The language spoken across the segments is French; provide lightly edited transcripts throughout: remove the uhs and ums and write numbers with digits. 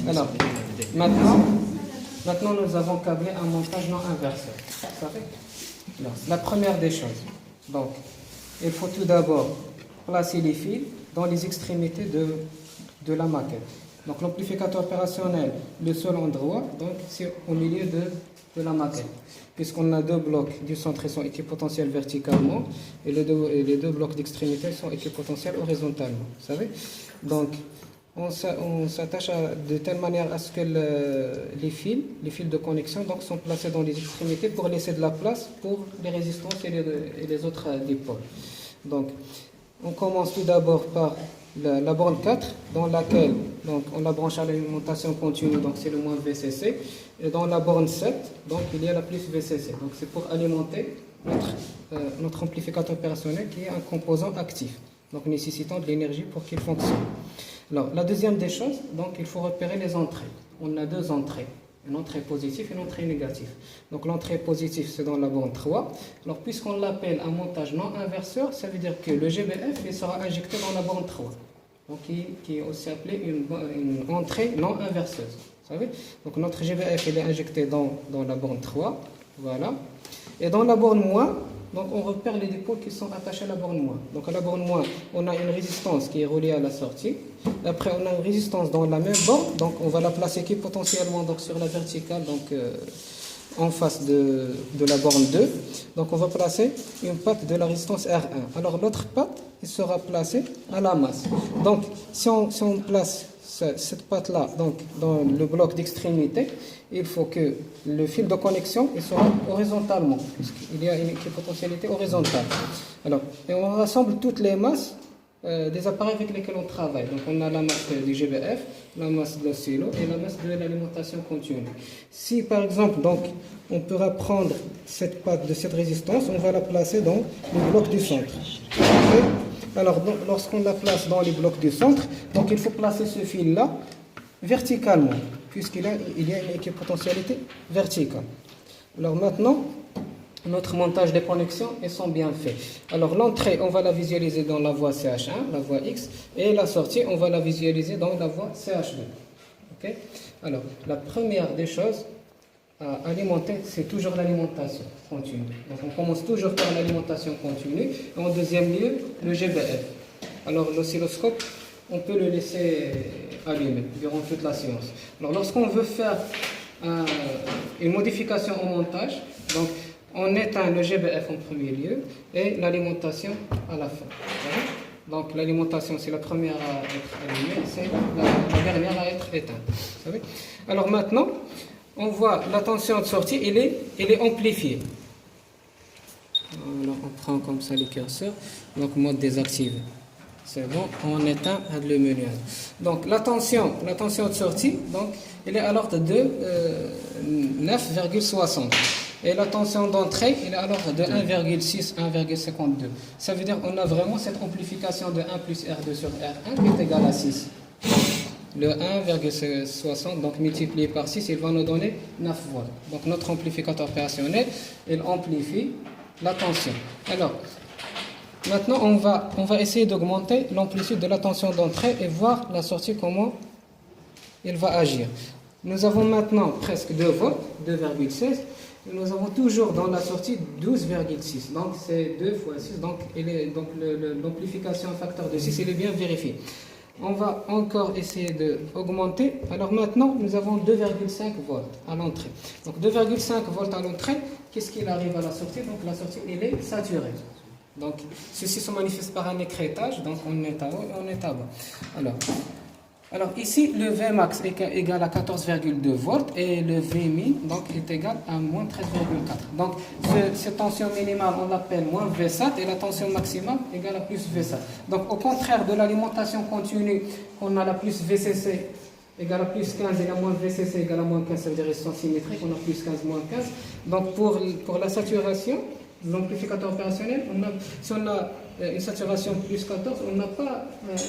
Alors, maintenant, nous avons câblé un montage non inverseur. Vous savez? Alors, la première des choses. Donc, il faut tout d'abord placer les fils dans les extrémités de la maquette. Donc, l'amplificateur opérationnel, le seul endroit, donc, c'est au milieu de la maquette. Puisqu'on a deux blocs du centre qui sont équipotentiels verticalement et les deux blocs d'extrémité sont équipotentiels horizontalement. Vous savez? Donc, on s'attache de telle manière à ce que les fils de connexion donc, sont placés dans les extrémités pour laisser de la place pour les résistances et les autres dipôles. Donc, on commence tout d'abord par la borne 4, dans laquelle donc, on la branche à l'alimentation continue, donc c'est le moins VCC. Et dans la borne 7, donc, il y a la plus VCC. Donc, c'est pour alimenter notre amplificateur opérationnel qui est un composant actif, donc nécessitant de l'énergie pour qu'il fonctionne. Alors, la deuxième des choses, donc, il faut repérer les entrées. On a deux entrées, une entrée positive et une entrée négative. Donc, l'entrée positive, c'est dans la borne 3. Alors, puisqu'on l'appelle un montage non inverseur, ça veut dire que le GBF il sera injecté dans la borne 3. Donc, qui est aussi appelé une entrée non inverseuse. Vous savez? Donc, notre GBF il est injecté dans la borne 3. Voilà. Et dans la borne moins, donc on repère les dipôles qui sont attachés à la borne moins. Donc à la borne moins, on a une résistance qui est reliée à la sortie. Après, on a une résistance dans la même borne. Donc on va la placer potentiellement donc, sur la verticale, donc en face de la borne 2. Donc on va placer une patte de la résistance R1. Alors l'autre patte, il sera placée à la masse. Donc si on place cette patte-là donc, dans le bloc d'extrémité, il faut que le fil de connexion il soit horizontalement, puisqu'il y a une potentialité horizontale. Alors, et on rassemble toutes les masses des appareils avec lesquels on travaille. Donc, on a la masse du GBF, la masse de l'oscillo et la masse de l'alimentation continue. Si, par exemple, donc, on pourra prendre cette patte de cette résistance, on va la placer dans le bloc du centre. Okay? Alors, lorsqu'on la place dans les blocs du centre, donc il faut placer ce fil-là verticalement, puisqu'il y a une équipotentialité verticale. Alors maintenant, notre montage des connexions sont bien faits. Alors l'entrée, on va la visualiser dans la voie CH1, la voie X, et la sortie, on va la visualiser dans la voie CH2. Okay? Alors, la première des choses à alimenter, c'est toujours l'alimentation continue. Donc on commence toujours par l'alimentation continue. Et en deuxième lieu, le GBF. Alors l'oscilloscope, on peut le laisser allumé durant toute la séance. Alors lorsqu'on veut faire une modification au montage, donc on éteint le GBF en premier lieu et l'alimentation à la fin. Donc l'alimentation c'est la première à être allumée, c'est la dernière à être éteinte. Vous savez? Alors maintenant, on voit la tension de sortie, elle est amplifiée. Alors on prend comme ça le curseur, donc mode désactivé. C'est bon, on éteint le menu. Donc la tension de sortie, donc, elle est à l'ordre de 9,60. Et la tension d'entrée, elle est à l'ordre de 1,6, 1,52. Ça veut dire qu'on a vraiment cette amplification de 1 plus R2 sur R1 qui est égal à 6. Le 1,60 donc multiplié par 6, il va nous donner 9 volts. Donc notre amplificateur opérationnel, il amplifie la tension. Alors, maintenant on va essayer d'augmenter l'amplitude de la tension d'entrée et voir la sortie comment il va agir. Nous avons maintenant presque 2 volts, 2,16. Nous avons toujours dans la sortie 12,6. Donc c'est 2 fois 6. Donc l'amplification facteur de 6, il est bien vérifié. On va encore essayer d'augmenter. Alors maintenant, nous avons 2,5 volts à l'entrée. Donc 2,5 volts à l'entrée, qu'est-ce qu'il arrive à la sortie? Donc la sortie, elle est saturée. Donc ceci se manifeste par un écrêtage, donc on est à haut et on est à bas. Alors ici, le Vmax est égal à 14,2 volts et le Vmin donc, est égal à moins 13,4. Donc cette tension minimale, on l'appelle moins Vsat et la tension maximale égale à plus Vsat. Donc au contraire de l'alimentation continue, on a la plus VCC égale à plus 15 et la moins VCC égale à moins 15, ça veut dire résistance symétrique, on a plus 15, moins 15. Donc pour la saturation, l'amplificateur opérationnel, si on a une saturation plus 14, on n'a pas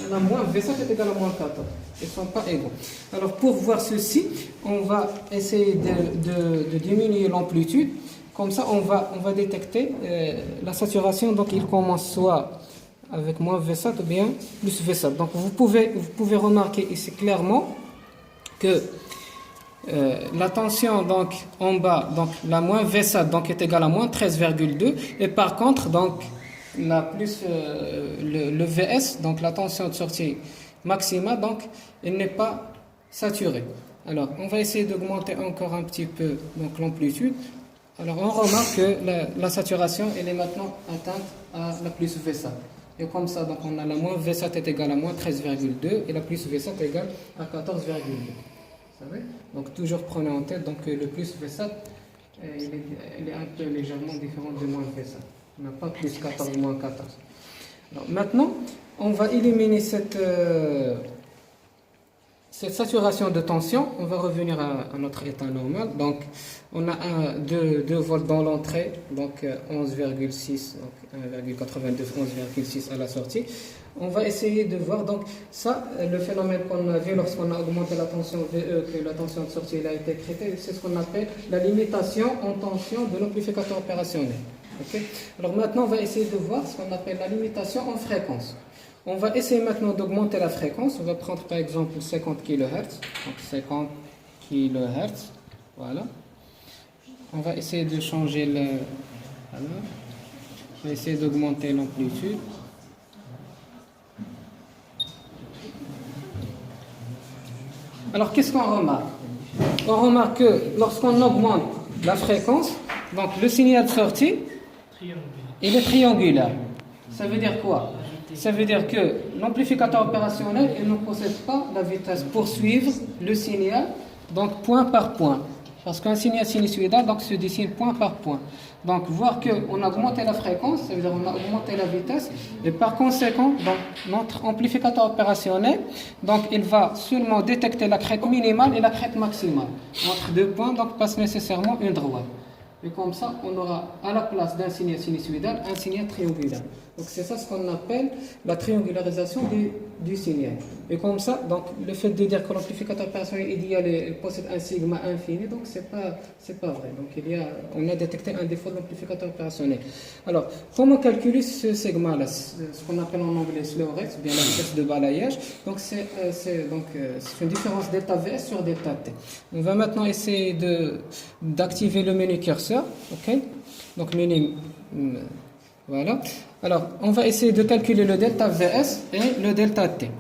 la moins V7 est égal à moins 14. Ils ne sont pas égaux. Alors pour voir ceci, on va essayer de diminuer l'amplitude. Comme ça, on va détecter la saturation. Donc il commence soit avec moins VSAT ou bien plus VSAT. Donc vous pouvez remarquer ici clairement que la tension donc en bas, donc la moins VSAT donc est égale à moins 13,2 et par contre donc la plus le VS, donc la tension de sortie maximale, donc elle n'est pas saturée. Alors on va essayer d'augmenter encore un petit peu donc l'amplitude. Alors on remarque que la saturation elle est maintenant atteinte à la plus VSAT. Et comme ça donc on a la moins VSAT est égale à moins 13,2 et la plus VSAT est égale à 14,2. Donc toujours prenez en tête donc, que le plus VSAT il est un peu légèrement différent de moins VSAT. On n'a pas plus 14 moins 14. Alors, maintenant, on va éliminer cette saturation de tension. On va revenir à notre état normal. Donc on a 2 volts dans l'entrée, donc 11,6, 1,82, 11,6 à la sortie. On va essayer de voir donc ça, le phénomène qu'on a vu lorsqu'on a augmenté la tension VE, que la tension de sortie elle a été traitée, c'est ce qu'on appelle la limitation en tension de l'amplificateur opérationnel. Okay. Alors maintenant on va essayer de voir ce qu'on appelle la limitation en fréquence. On va essayer maintenant d'augmenter la fréquence. On va prendre par exemple 50 kHz. Donc 50 kHz. Voilà. On va essayer de changer le. Voilà. On va essayer d'augmenter l'amplitude. Alors qu'est-ce qu'on remarque? On remarque que lorsqu'on augmente la fréquence, donc le signal de sortie, il est triangulaire. Ça veut dire quoi? Ça veut dire que l'amplificateur opérationnel il ne possède pas la vitesse pour suivre le signal, donc point par point. Parce qu'un signal sinusoïdal donc, se dessine point par point. Donc voir qu'on a augmenté la fréquence, ça veut dire qu'on a augmenté la vitesse, et par conséquent, donc, notre amplificateur opérationnel, donc, il va seulement détecter la crête minimale et la crête maximale. Entre 2 points, donc passe nécessairement une droite. Et comme ça, on aura à la place d'un signal sinusoïdal, un signal triangulaire. Donc c'est ça ce qu'on appelle la triangularisation du signal. Et comme ça, donc le fait de dire que l'amplificateur opérationnel idéal il possède un sigma infini, donc c'est pas vrai. Donc on a détecté un défaut de l'amplificateur opérationnel. Alors, comment calculer ce sigma-là, ce qu'on appelle en anglais slow rate, ou bien la vitesse de balayage. Donc c'est une différence delta VS sur delta T. On va maintenant essayer d'activer le menu curseur, ok? Donc menu, voilà. Alors, on va essayer de calculer le delta VS et le delta T.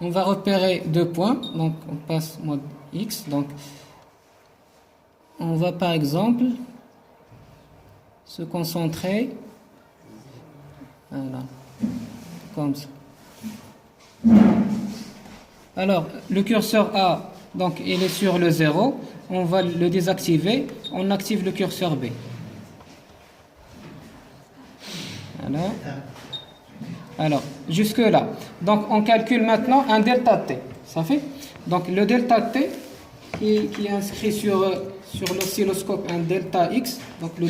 On va repérer 2 points, donc on passe mode X. Donc, on va par exemple se concentrer, voilà, comme ça. Alors, le curseur A, donc il est sur le 0, on va le désactiver, on active le curseur B. Voilà. Alors, jusque là. Donc, on calcule maintenant un delta T. Ça fait? Donc, le delta T qui est inscrit sur l'oscilloscope, un delta X. Donc, le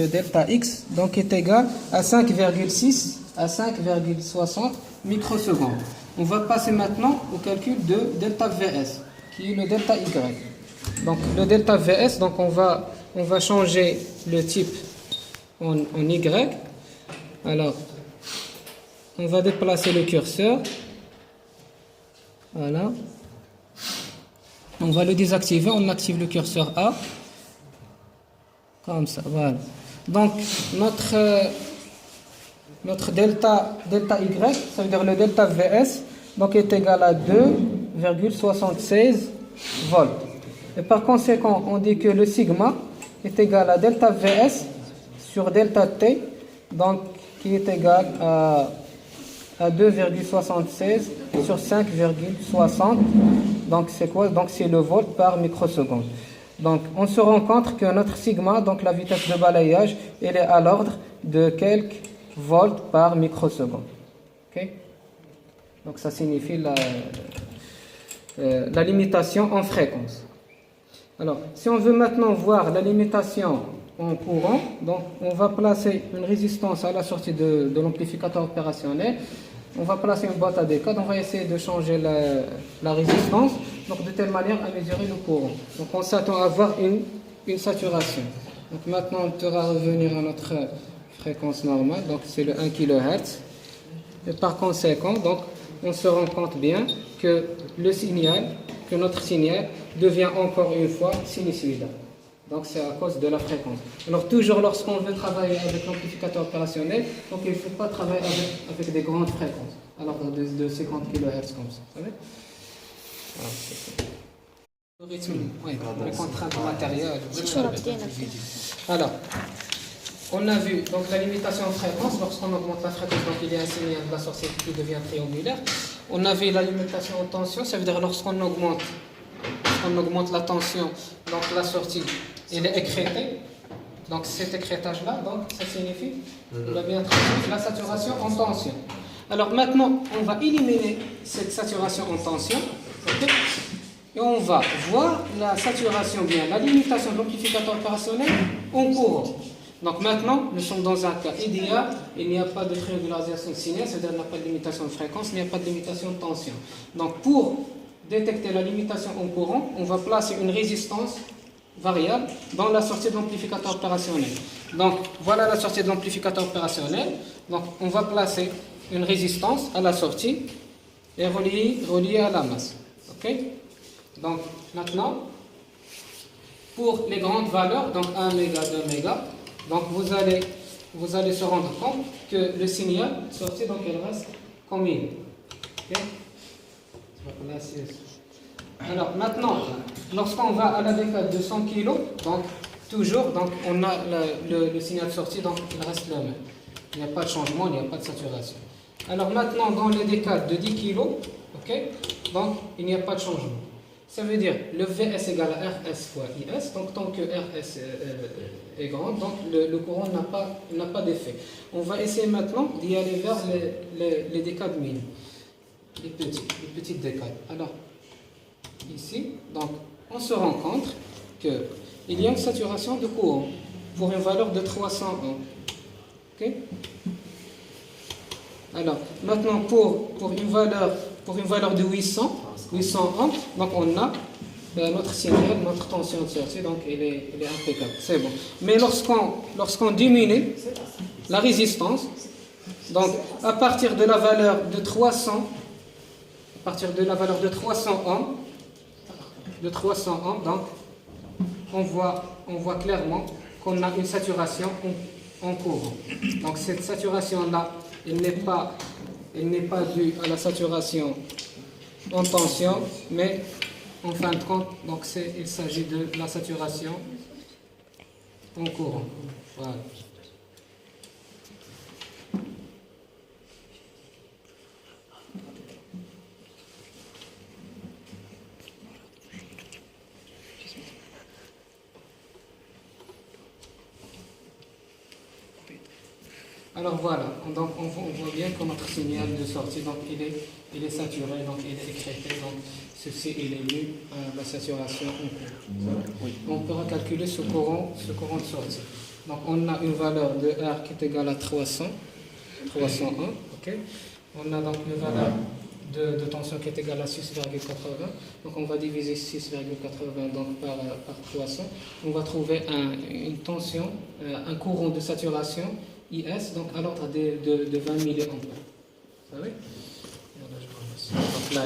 delta X, donc est égal à 5,6 à 5,60 microsecondes. On va passer maintenant au calcul de delta VS, qui est le delta Y. Donc, le delta VS, donc on va changer le type en Y. Alors, on va déplacer le curseur. Voilà. On va le désactiver, on active le curseur A. Comme ça, voilà. Donc, notre delta Y, ça veut dire le delta VS, donc est égal à 2,76 volts. Et par conséquent, on dit que le sigma est égal à delta VS sur delta T, donc qui est égal à 2,76 sur 5,60. Donc c'est quoi? Donc c'est le volt par microseconde. Donc on se rend compte que notre sigma, donc la vitesse de balayage, elle est à l'ordre de quelques volts par microseconde. Okay? Donc ça signifie la limitation en fréquence. Alors, si on veut maintenant voir la limitation en courant, donc on va placer une résistance à la sortie de l'amplificateur opérationnel. On va placer une boîte à décode, on va essayer de changer la résistance, donc de telle manière à mesurer le courant. Donc on s'attend à avoir une saturation. Donc maintenant, on pourra revenir à notre fréquence normale, donc c'est le 1 kHz. Et par conséquent, donc, on se rend compte bien que notre signal devient encore une fois sinusoïdal. Donc c'est à cause de la fréquence. Alors toujours lorsqu'on veut travailler avec l'amplificateur opérationnel, donc il ne faut pas travailler avec des grandes fréquences, alors de 50 kHz comme ça. Vous savez? Alors, le rythme, oui, les contraintes matérielles. Alors, on a vu donc la limitation de fréquence. Lorsqu'on augmente la fréquence, donc il y a un signal de la sortie qui devient triangulaire. On a vu la limitation en tension, ça veut dire lorsqu'on augmente la tension, donc la sortie, elle est écrétée. Donc cet écrétage-là, donc ça signifie, on a bien traduit, la saturation en tension. Alors maintenant, on va éliminer cette saturation en tension, okay, et on va voir la saturation, bien la limitation de l'amplificateur opérationnel en courant. Donc maintenant, nous sommes dans un cas idéal, il n'y a pas de triangularisation de signal, c'est-à-dire qu'il n'y a pas de limitation de fréquence, il n'y a pas de limitation de tension. Donc pour détecter la limitation en courant, on va placer une résistance variable dans la sortie de l'amplificateur opérationnel. Donc voilà la sortie de l'amplificateur opérationnel. Donc on va placer une résistance à la sortie et reliée à la masse. Ok? Donc maintenant, pour les grandes valeurs, donc 1 méga, 2 méga, donc vous allez se rendre compte que le signal sorti, donc il reste comme il est. Okay? Alors maintenant, lorsqu'on va à la décade de 100 kg, donc toujours, donc on a le signal sorti, donc il reste le même. Il n'y a pas de changement, il n'y a pas de saturation. Alors maintenant, dans les décades de 10 kg, okay, donc il n'y a pas de changement. Ça veut dire le Vs égale à Rs fois Is, donc tant que Rs est grand, donc le courant n'a pas d'effet. On va essayer maintenant d'y aller vers les décades minimes, les petites décades. Alors, ici, donc, on se rend compte qu'il y a une saturation de courant pour une valeur de 300 ohms. Okay? Alors, maintenant, pour une valeur de 800 ohms, donc on a notre signal, notre tension de sortie, donc il est impeccable, c'est bon. Mais lorsqu'on diminue la résistance, donc à partir de la valeur de 300 ohms, donc on voit clairement qu'on a une saturation en courant. Donc cette saturation-là, elle n'est pas due à la saturation en tension, mais en fin de compte, donc il s'agit de la saturation en courant. Voilà. Alors voilà, donc on voit bien que notre signal de sortie, donc il est saturé, donc il est écrété, donc ceci il est dû à la saturation en courant. Oui. On pourra calculer ce courant de sortie. Donc on a une valeur de R qui est égale à 301, ok. On a donc une valeur de tension qui est égale à 6,80. Donc on va diviser 6,80 donc par 300. On va trouver une tension, un courant de saturation IS, donc à l'ordre de 20 milliampères. Vous savez? Donc là,